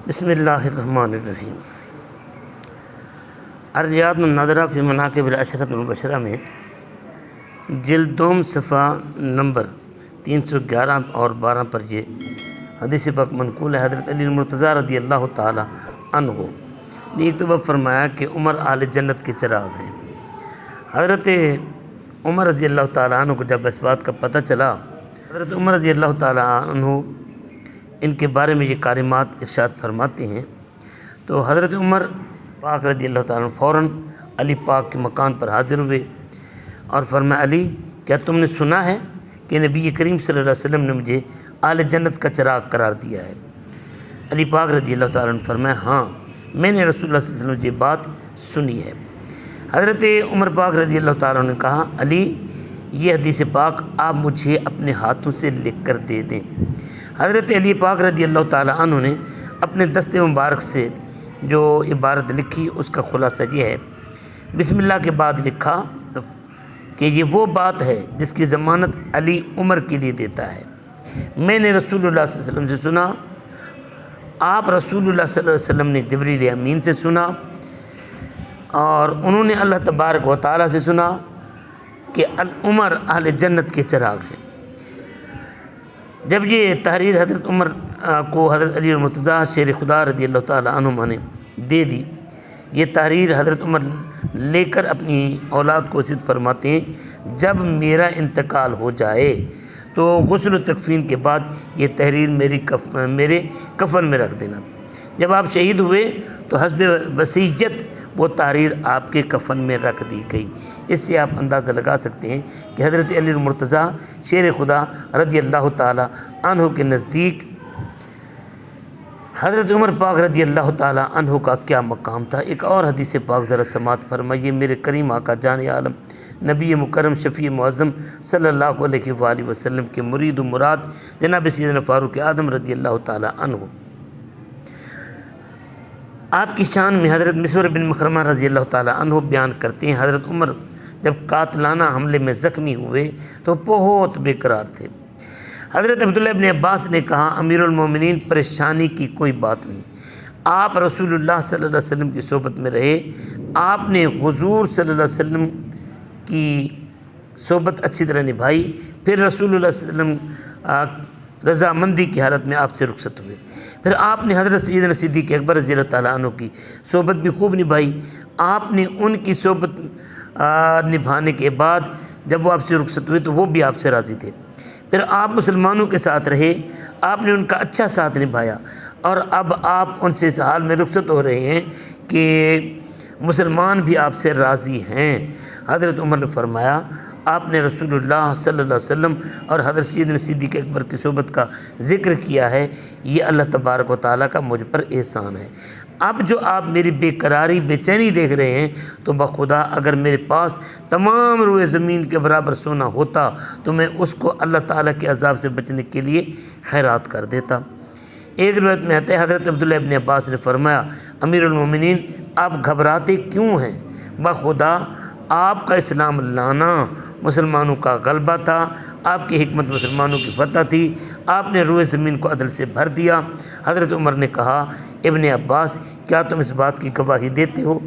بسم اللہ الرحمن الرحیم۔ الریاض النادرہ فی مناقب العشرۃ المبشرہ میں جلد دوم صفحہ نمبر 311 اور 12 پر یہ حدیث پاک منقول ہے۔ حضرت علی المرتضیٰ رضی اللہ تعالی عنہ نے ایک دفعہ فرمایا کہ عمر اہل جنت کے چراغ ہیں۔ حضرت عمر رضی اللہ تعالیٰ عنہ کو جب اس بات کا پتہ چلا، حضرت عمر رضی اللہ تعالیٰ عنہ ان کے بارے میں یہ کلمات ارشاد فرماتے ہیں تو حضرت عمر پاک رضی اللہ تعالیٰ عنہ فوراً علی پاک کے مکان پر حاضر ہوئے اور فرمایا، علی کیا تم نے سنا ہے کہ نبی کریم صلی اللہ علیہ وسلم نے مجھے اہل جنت کا چراغ قرار دیا ہے؟ علی پاک رضی اللہ تعالیٰ عنہ فرمایا، ہاں میں نے رسول اللہ صلی اللہ علیہ وسلم سے یہ بات سنی ہے۔ حضرت عمر پاک رضی اللہ تعالیٰ عنہ نے کہا، علی یہ حدیث پاک آپ مجھے اپنے ہاتھوں سے لکھ کر دے دیں۔ حضرت علی پاک رضی اللہ تعالیٰ عنہ نے اپنے دست مبارک سے جو عبارت لکھی اس کا خلاصہ یہ ہے۔ بسم اللہ کے بعد لکھا کہ یہ وہ بات ہے جس کی ضمانت علی عمر کے لیے دیتا ہے۔ میں نے رسول اللہ صلی اللہ علیہ وسلم سے سنا، آپ رسول اللہ صلی اللہ علیہ وسلم نے جبریل امین سے سنا اور انہوں نے اللہ تبارک و تعالیٰ سے سنا کہ عمر اہل جنت کے چراغ ہیں۔ جب یہ تحریر حضرت عمر کو حضرت علی المرتضیٰ شیر خدا رضی اللہ تعالیٰ عنہ نے دے دی، یہ تحریر حضرت عمر لے کر اپنی اولاد کو وصیت فرماتے ہیں، جب میرا انتقال ہو جائے تو غسل و تکفین کے بعد یہ تحریر میرے کفن میں رکھ دینا۔ جب آپ شہید ہوئے تو حسب وصیت وہ تحریر آپ کے کفن میں رکھ دی گئی۔ اس سے آپ اندازہ لگا سکتے ہیں کہ حضرت علی المرتضیٰ شیر خدا رضی اللہ تعالی عنہ کے نزدیک حضرت عمر پاک رضی اللہ تعالی عنہ کا کیا مقام تھا۔ ایک اور حدیث پاک ذرا سماعت فرمائیے۔ میرے کریم آقا جان عالم نبی مکرم شفیع معظم صلی اللہ علیہ وآلہ وسلم کے مرید و مراد جناب سیدنا فاروق اعظم رضی اللہ تعالی عنہ، آپ کی شان میں حضرت مسور بن مخرمہ رضی اللہ تعالی عنہ بیان کرتے ہیں، حضرت عمر جب قاتلانہ حملے میں زخمی ہوئے تو بہت بے قرار تھے۔ حضرت عبداللہ ابن عباس نے کہا، امیر المومنین پریشانی کی کوئی بات نہیں، آپ رسول اللہ صلی اللہ علیہ وسلم کی صحبت میں رہے، آپ نے حضور صلی اللہ علیہ وسلم کی صحبت اچھی طرح نبھائی، پھر رسول اللہ صلی اللہ علیہ وسلم رضامندی کی حالت میں آپ سے رخصت ہوئے، پھر آپ نے حضرت سیدنا صدیق اکبر رضی اللہ تعالیٰ عنہ کی صحبت بھی خوب نبھائی۔ آپ نے ان کی صحبت نبھانے کے بعد جب وہ آپ سے رخصت ہوئے تو وہ بھی آپ سے راضی تھے، پھر آپ مسلمانوں کے ساتھ رہے، آپ نے ان کا اچھا ساتھ نبھایا، اور اب آپ ان سے اس حال میں رخصت ہو رہے ہیں کہ مسلمان بھی آپ سے راضی ہیں۔ حضرت عمر نے فرمایا، آپ نے رسول اللہ صلی اللہ علیہ وسلم اور حضرت سیدنا صدیق اکبر کی صحبت کا ذکر کیا ہے، یہ اللہ تبارک و تعالیٰ کا مجھ پر احسان ہے۔ اب جو آپ میری بے قراری بے چینی دیکھ رہے ہیں تو بخدا اگر میرے پاس تمام روئے زمین کے برابر سونا ہوتا تو میں اس کو اللہ تعالیٰ کے عذاب سے بچنے کے لیے خیرات کر دیتا۔ ایک روایت میں آتا ہے، حضرت عبداللہ ابن عباس نے فرمایا، امیر المومنین آپ گھبراتے کیوں ہیں؟ بخدا آپ کا اسلام لانا مسلمانوں کا غلبہ تھا، آپ کی حکمت مسلمانوں کی فتح تھی، آپ نے روئے زمین کو عدل سے بھر دیا۔ حضرت عمر نے کہا، ابن عباس کیا تم اس بات کی گواہی دیتے ہو؟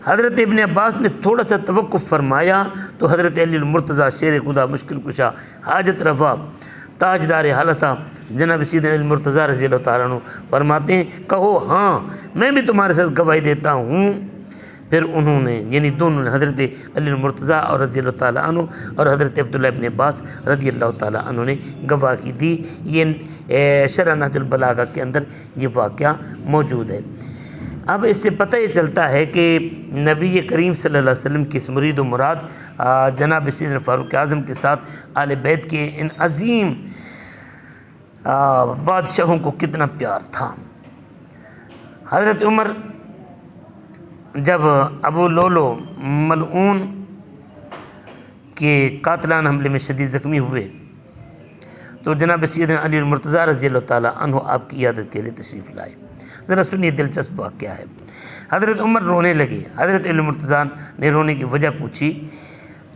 حضرت ابن عباس نے تھوڑا سا توقف فرمایا تو حضرت علی المرتضیٰ شیر خدا مشکل کشا حاجت رفع تاجدار حالتہ جناب سیدنا علی المرتضیٰ رضی اللہ تعالیٰ عنہ فرماتے ہیں، کہو ہاں میں بھی تمہارے ساتھ گواہی دیتا ہوں۔ پھر انہوں نے یعنی دونوں نے حضرت علی المرتضیٰ اور رضی اللہ تعالیٰ عنہ اور حضرت عبداللہ ابن عباس رضی اللہ تعالیٰ عنہ نے گواہی دی۔ یہ شرح نہج البلاغہ کے اندر یہ واقعہ موجود ہے۔ اب اس سے پتہ یہ چلتا ہے کہ نبی کریم صلی اللہ علیہ وسلم کی اس مرید و مراد جناب سیدنا فاروق اعظم کے ساتھ اہل بیت کے ان عظیم بادشاہوں کو کتنا پیار تھا۔ حضرت عمر جب ابو لولو ملعون کے قاتلانہ حملے میں شدید زخمی ہوئے تو جناب سیدنا علی المرتضیٰ رضی اللہ تعالیٰ عنہ آپ کی عیادت کے لیے تشریف لائے۔ ذرا سنیے، دلچسپ واقعہ ہے۔ حضرت عمر رونے لگے، حضرت علی المرتضیٰ نے رونے کی وجہ پوچھی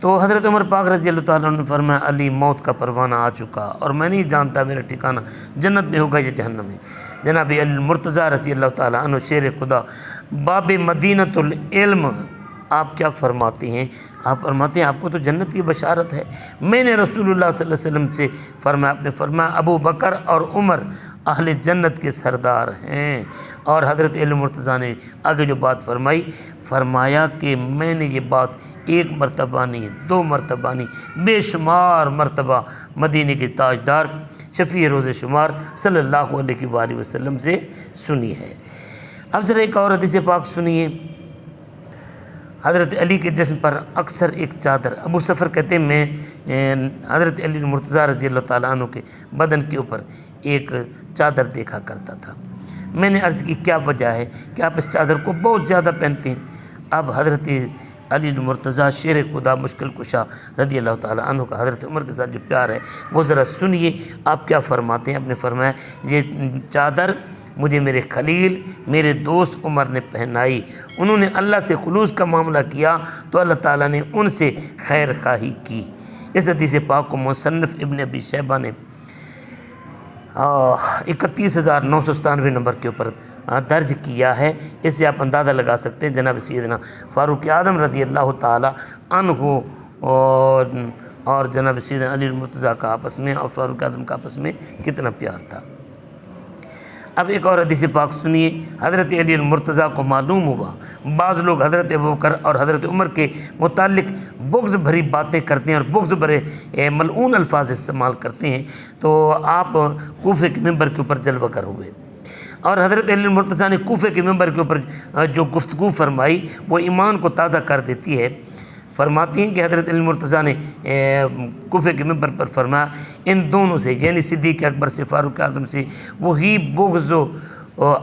تو حضرت عمر پاک رضی اللہ تعالیٰ عنہ نے فرمایا، علی موت کا پروانہ آ چکا اور میں نہیں جانتا میرا ٹھکانہ جنت میں ہوگا یا جہنم میں، جناب علی المرتضیٰ رضی اللہ تعالیٰ عنہ شیر خدا باب مدینۃ العلم آپ کیا فرماتے ہیں؟ آپ فرماتے ہیں آپ کو تو جنت کی بشارت ہے۔ میں نے رسول اللہ صلی اللہ علیہ وسلم سے فرمایا، آپ نے فرمایا ابو بکر اور عمر اہل جنت کے سردار ہیں۔ اور حضرت علی المرتضیٰ نے آگے جو بات فرمائی، فرمایا کہ میں نے یہ بات ایک مرتبہ نہیں، دو مرتبہ نہیں، بے شمار مرتبہ مدینے کے تاجدار شفیع روز شمار صلی اللہ علیہ وآلہ وسلم سے سنی ہے۔ اب ذرا ایک اور حدیث پاک سنیے۔ حضرت علی کے جسم پر اکثر ایک چادر، ابو سفر کہتے ہیں میں حضرت علی المرتضیٰ رضی اللہ تعالیٰ عنہ کے بدن کے اوپر ایک چادر دیکھا کرتا تھا۔ میں نے عرض کی کیا وجہ ہے کہ آپ اس چادر کو بہت زیادہ پہنتے ہیں؟ اب حضرت علی المرتضیٰ شیر خدا مشکل کشا رضی اللہ تعالیٰ عنہ کا حضرت عمر کے ساتھ جو پیار ہے وہ ذرا سنیے آپ کیا فرماتے ہیں۔ آپ نے فرمایا یہ چادر مجھے میرے خلیل میرے دوست عمر نے پہنائی، انہوں نے اللہ سے خلوص کا معاملہ کیا تو اللہ تعالیٰ نے ان سے خیر خواہی کی۔ اس حدیث پاک کو مصنف ابن ابی شیبہ نے 31,997 نمبر کے اوپر درج کیا ہے۔ اس سے آپ اندازہ لگا سکتے ہیں جناب سیدنا فاروق اعظم رضی اللہ تعالیٰ عنہ اور جناب سیدنا علی المرتضیٰ کا آپس میں اور فاروق اعظم کا آپس میں کتنا پیار تھا۔ اب ایک اور حدیث پاک سنیے۔ حضرت علی المرتضیٰ کو معلوم ہوا بعض لوگ حضرت ابوبکر اور حضرت عمر کے متعلق بغض بھری باتیں کرتے ہیں اور بغض بھرے ملعون الفاظ استعمال کرتے ہیں، تو آپ کوفے کے ممبر کے اوپر جلوہ گر ہوئے اور حضرت علی المرتضیٰ نے کوفے کے ممبر کے اوپر جو گفتگو فرمائی وہ ایمان کو تازہ کر دیتی ہے۔ فرماتی ہیں کہ حضرت علی المرتضیٰ نے کوفے کے ممبر پر فرمایا ان دونوں سے یعنی صدیق اکبر سے فاروق اعظم سے وہی بغض و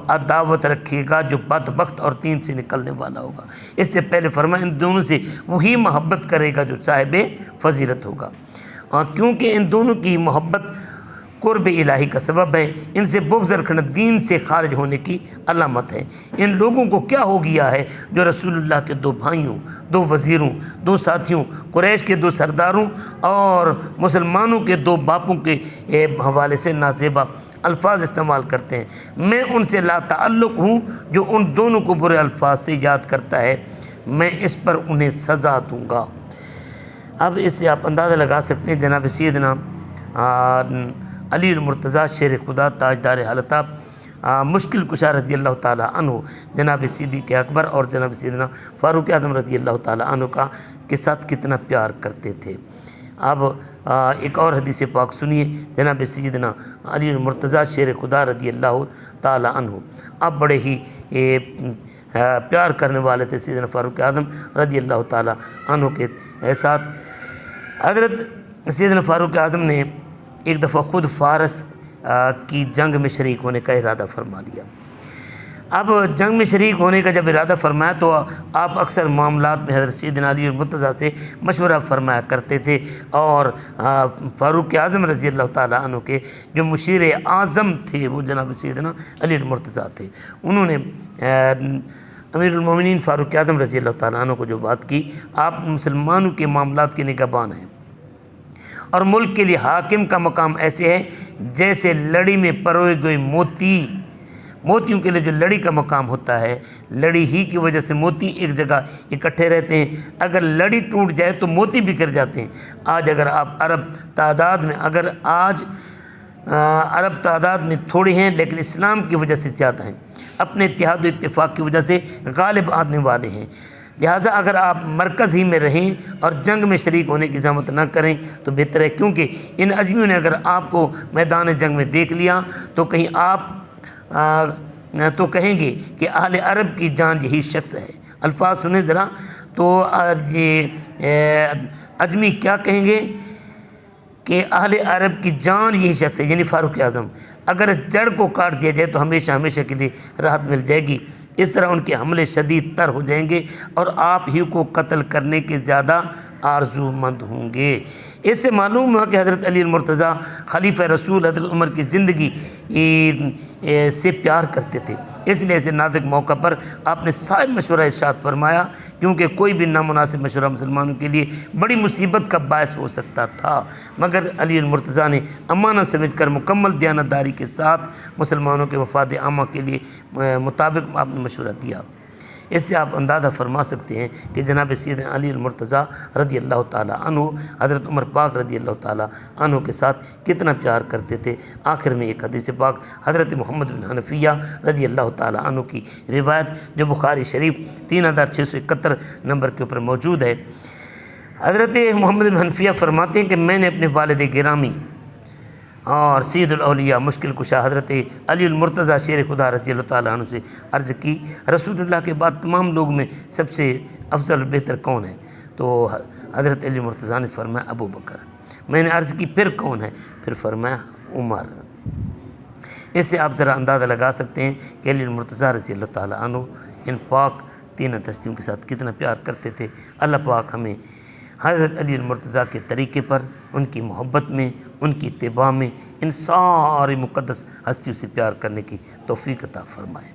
عداوت رکھے گا جو بدبخت اور دین سے نکلنے والا ہوگا۔ اس سے پہلے فرمایا ان دونوں سے وہی محبت کرے گا جو صاحب فضیلت ہوگا، کیونکہ ان دونوں کی محبت قرب الہی کا سبب ہے، ان سے بغض رکھنا دین سے خارج ہونے کی علامت ہے۔ ان لوگوں کو کیا ہو گیا ہے جو رسول اللہ کے دو بھائیوں، دو وزیروں، دو ساتھیوں، قریش کے دو سرداروں اور مسلمانوں کے دو باپوں کے حوالے سے نازیبا الفاظ استعمال کرتے ہیں۔ میں ان سے لا تعلق ہوں جو ان دونوں کو برے الفاظ سے یاد کرتا ہے، میں اس پر انہیں سزا دوں گا۔ اب اس سے آپ اندازہ لگا سکتے ہیں جناب سیدنا علی المرتضیٰ شیر خدا تاجدار حلطہ مشکل کشا رضی اللہ تعالیٰ عنہ جناب صدیق اکبر اور جناب سیدنا فاروق اعظم رضی اللہ تعالیٰ عنہ کے ساتھ کتنا پیار کرتے تھے۔ اب ایک اور حدیث پاک سنیے۔ جناب سیدنا علی المرتضیٰ شیر خدا رضی اللہ تعالیٰ عنہ اب بڑے ہی پیار کرنے والے تھے سیدنا فاروق اعظم رضی اللہ تعالیٰ عنہ کے ساتھ۔ حضرت سیدنا فاروق اعظم نے ایک دفعہ خود فارس کی جنگ میں شریک ہونے کا ارادہ فرما لیا۔ اب جنگ میں شریک ہونے کا جب ارادہ فرمایا تو آپ اکثر معاملات میں حضرت سیدنا علی المرتضیٰ سے مشورہ فرمایا کرتے تھے، اور فاروق اعظم رضی اللہ تعالیٰ عنہ کے جو مشیر اعظم تھے وہ جناب سیدنا علی المرتضیٰ تھے۔ انہوں نے امیر المومنین فاروق اعظم رضی اللہ تعالیٰ عنہ کو جو بات کی، آپ مسلمانوں کے معاملات کے نگہبان ہیں اور ملک کے لیے حاکم کا مقام ایسے ہے جیسے لڑی میں پروئے گئے موتیوں کے لیے جو لڑی کا مقام ہوتا ہے، لڑی ہی کی وجہ سے موتی ایک جگہ اکٹھے رہتے ہیں، اگر لڑی ٹوٹ جائے تو موتی بکھر جاتے ہیں۔ آج اگر آپ عرب تعداد میں تھوڑے ہیں لیکن اسلام کی وجہ سے زیادہ ہیں، اپنے اتحاد و اتفاق کی وجہ سے غالب آنے والے ہیں۔ لہٰذا اگر آپ مرکز ہی میں رہیں اور جنگ میں شریک ہونے کی زحمت نہ کریں تو بہتر ہے، کیونکہ ان عجمیوں نے اگر آپ کو میدان جنگ میں دیکھ لیا تو کہیں آپ تو کہیں گے کہ اہل عرب کی جان یہی شخص ہے۔ الفاظ سنیں ذرا، تو یہ عجمی کیا کہیں گے کہ اہل عرب کی جان یہی شخص ہے، یعنی فاروق اعظم، اگر اس جڑ کو کاٹ دیا جائے تو ہمیشہ ہمیشہ کے لیے راحت مل جائے گی۔ اس طرح ان کے حملے شدید تر ہو جائیں گے اور آپ ہی کو قتل کرنے کے زیادہ آرزو مند ہوں گے۔ اس سے معلوم ہوا کہ حضرت علی المرتضیٰ خلیفہ رسول حضرت عمر کی زندگی سے پیار کرتے تھے، اس لیے ایسے نازک موقع پر آپ نے صاحب مشورہ ارشاد فرمایا، کیونکہ کوئی بھی نامناسب مشورہ مسلمانوں کے لیے بڑی مصیبت کا باعث ہو سکتا تھا، مگر علی المرتضیٰ نے امانت سمجھ کر مکمل دیانتداری کے ساتھ مسلمانوں کے مفاد عامہ کے لیے مطابق آپ نے مشورہ دیا۔ اس سے آپ اندازہ فرما سکتے ہیں کہ جناب سیدنا علی المرتضیٰ رضی اللہ تعالیٰ عنہ حضرت عمر پاک رضی اللہ تعالیٰ عنہ کے ساتھ کتنا پیار کرتے تھے۔ آخر میں ایک حدیث پاک حضرت محمد بن حنفیہ رضی اللہ تعالیٰ عنہ کی روایت جو بخاری شریف 3671 نمبر کے اوپر موجود ہے، حضرت محمد بن حنفیہ فرماتے ہیں کہ میں نے اپنے والد گرامی اور سید الاولیاء مشکل کشا حضرت علی المرتضیٰ شیر خدا رضی اللہ تعالیٰ عنہ سے عرض کی، رسول اللہ کے بعد تمام لوگ میں سب سے افضل و بہتر کون ہے؟ تو حضرت علی المرتضیٰ نے فرمایا ابو بکر۔ میں نے عرض کی پھر کون ہے؟ پھر فرمایا عمر۔ اس سے آپ ذرا اندازہ لگا سکتے ہیں کہ علی المرتضیٰ رضی اللہ تعالیٰ عنہ ان پاک تین ہستیوں کے ساتھ کتنا پیار کرتے تھے۔ اللہ پاک ہمیں حضرت علی المرتضیٰ کے طریقے پر، ان کی محبت میں، ان کی اتباع میں، ان ساری مقدس ہستیوں سے پیار کرنے کی توفیق عطا فرمائے۔